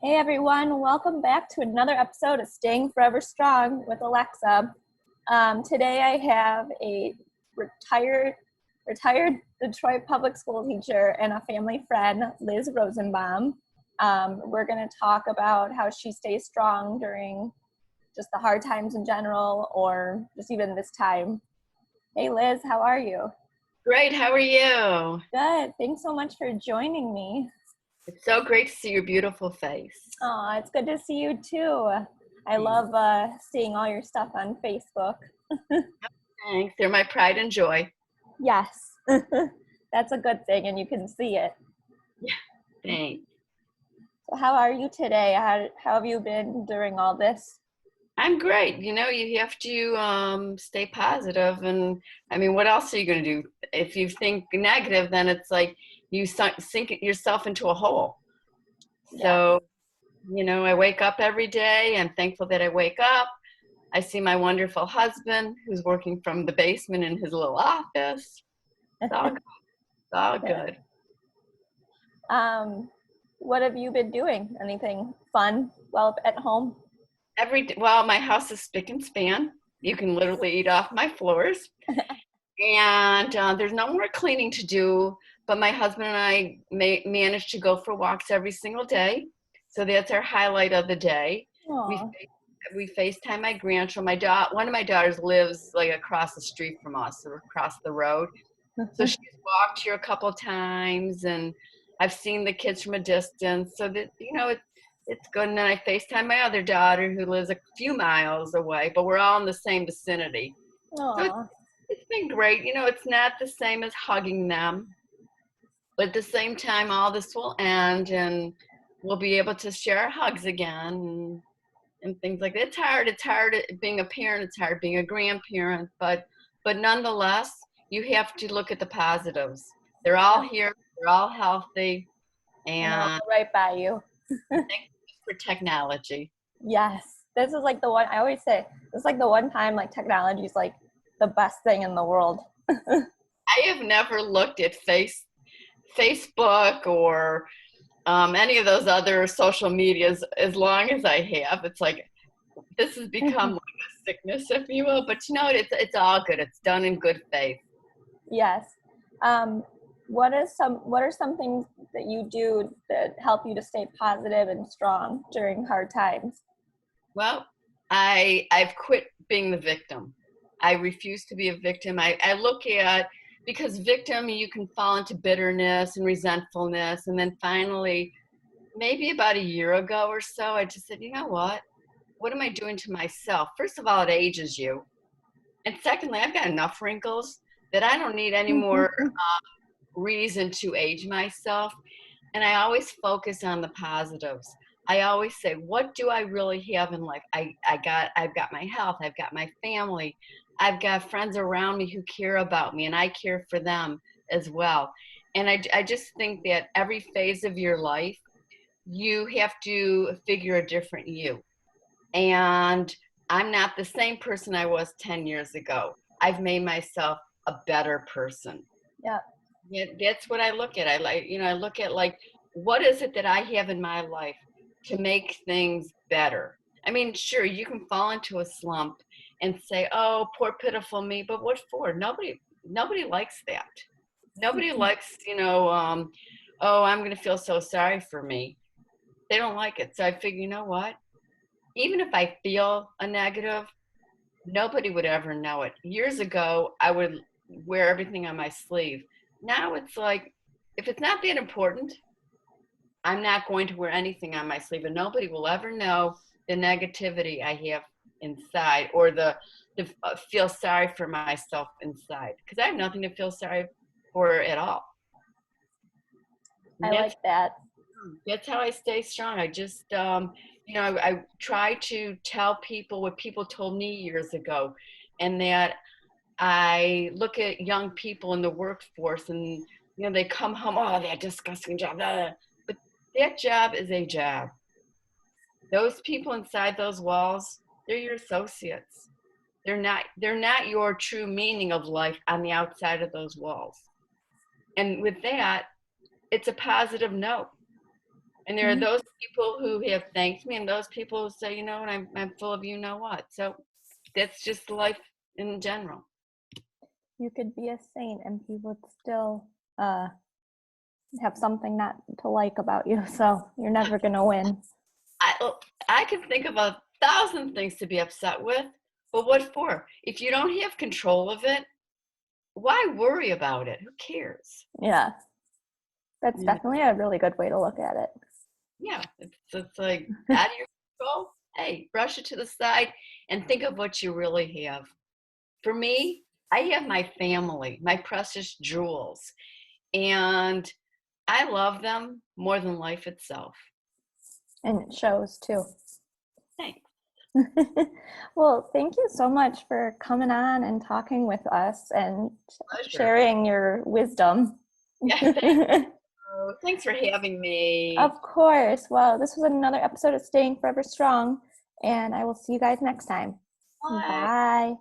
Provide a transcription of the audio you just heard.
Hey everyone, welcome back to another episode of Staying Forever Strong with Alexa. Today I have a retired Detroit public school teacher and a family friend, Liz Rosenbaum. We're going to talk about how she stays strong during just the hard times in general, or just even this time. Hey Liz, how are you? Great, how are you? Good. Thanks so much for joining me. It's so great to see your beautiful face. Oh, it's good to see you too. I love seeing all your stuff on Facebook. Thanks, they're my pride and joy. Yes, that's a good thing, and you can see it. Yeah, thanks. So how are you today? How have you been during all this? I'm great. You have to stay positive, and I mean, what else are you going to do? If you think negative, then it's like you sink yourself into a hole. Yeah. So, I wake up every day. I'm thankful that I wake up. I see my wonderful husband who's working from the basement in his little office. It's all good. It's all good. What have you been doing? Anything fun while at home? Well, my house is spick and span. You can literally eat off my floors. And there's no more cleaning to do, but my husband and I manage to go for walks every single day. So that's our highlight of the day. We Aw. we FaceTime my grandchild. One of my daughters lives like across the street from us, or across the road. So she's walked here a couple times, and I've seen the kids from a distance. So that it's good. And then I FaceTime my other daughter who lives a few miles away, but we're all in the same vicinity. So Aw. it's been great. It's not the same as hugging them, but at the same time, all this will end, and we'll be able to share hugs again and things like that. It's hard. It's hard being a parent. It's hard being a grandparent, but nonetheless, you have to look at the positives. They're all here. They're all healthy, And I'll and go right by you. thank you for technology. Yes. This is like the one I always say. This is like the one time like technology is like the best thing in the world. I have never looked at Facebook or any of those other social medias as long as I have. It's like this has become like a sickness, if you will. But it's all good. It's done in good faith. Yes. What are some things that you do that help you to stay positive and strong during hard times? Well, I've quit being the victim. I refuse to be a victim. I look at, because victim, you can fall into bitterness and resentfulness, and then finally, maybe about a year ago or so, I just said, you know what? What am I doing to myself? First of all, it ages you. And secondly, I've got enough wrinkles that I don't need any more reason to age myself. And I always focus on the positives. I always say, what do I really have in life? I've got my health, I've got my family, I've got friends around me who care about me, and I care for them as well. And I just think that every phase of your life, you have to figure a different you. And I'm not the same person I was 10 years ago. I've made myself a better person. Yeah. Yeah, that's what I look at. I look at, like, what is it that I have in my life to make things better? I mean, sure, you can fall into a slump and say, "Oh, poor pitiful me," but what for? Nobody likes that. Nobody likes, "Oh, I'm going to feel so sorry for me." They don't like it. So I figure, you know what? Even if I feel a negative, nobody would ever know it. Years ago, I would wear everything on my sleeve. Now it's like, if it's not that important, I'm not going to wear anything on my sleeve, and nobody will ever know the negativity I have inside, or the feel sorry for myself inside, because I have nothing to feel sorry for at all. I And like that. that's how I stay strong. I just, I try to tell people what people told me years ago, and that I look at young people in the workforce, and they come home, oh, that disgusting job, blah, blah. But that job is a job. Those people inside those walls, they're your associates. They're not your true meaning of life on the outside of those walls. And with that, it's a positive note. And there are those people who have thanked me and those people who say, you know what, I'm full of you know what. So that's just life in general. You could be a saint and people would still have something not to like about you. So you're never going to win. I can think of 1,000 things to be upset with, but what for? If you don't have control of it, why worry about it? Who cares? Yeah. That's definitely a really good way to look at it. Yeah, it's like out of your control. Hey, brush it to the side and think of what you really have. For me, I have my family, my precious jewels, and I love them more than life itself. And it shows too. Thanks. Well, thank you so much for coming on and talking with us and Pleasure. sharing your wisdom. Yeah, thanks for having me. Of course. Well, this was another episode of Staying Forever Strong, and I will see you guys next time. Bye. Bye.